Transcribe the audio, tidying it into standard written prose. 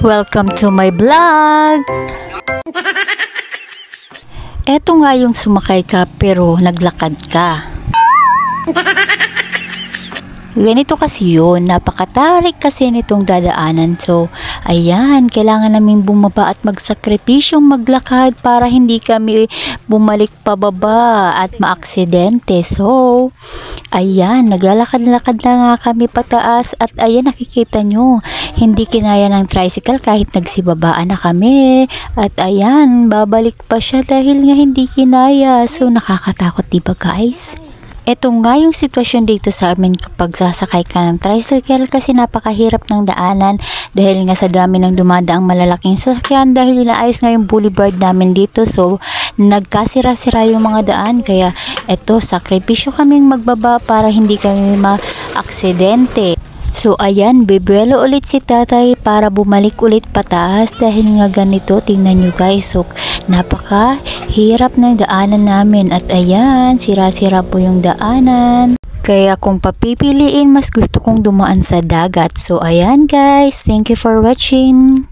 Welcome to my vlog! Eto nga yung sumakay ka pero naglakad ka. Ganito kasi yun, napakatarik kasi nitong dadaanan. So, ayan, kailangan namin bumaba at magsakripisyong maglakad para hindi kami bumalik pababa at maaksidente. So, ayan, naglalakad-lakad na nga kami pataas at ayan, nakikita nyo, hindi kinaya ng tricycle kahit nagsibabaan na kami. At ayan, babalik pa siya dahil nga hindi kinaya. So, nakakatakot diba guys? Ito nga yung sitwasyon dito sa amin kapag sasakay ka ng tricycle kasi napakahirap ng daanan dahil nga sa dami ng dumadaang malalaking sasakyan dahil inaayos nga yung boulevard namin dito. So, nagkasira-sira yung mga daan kaya eto, sakripisyo kaming magbaba para hindi kami ma-aksidente. So, ayan, bibuelo ulit si tatay para bumalik ulit pataas dahil nga ganito, tingnan nyo guys. So, napakahirap ng daanan namin at ayan, sira-sira po yung daanan. Kaya kung papipiliin, mas gusto kong dumaan sa dagat. So, ayan guys, thank you for watching.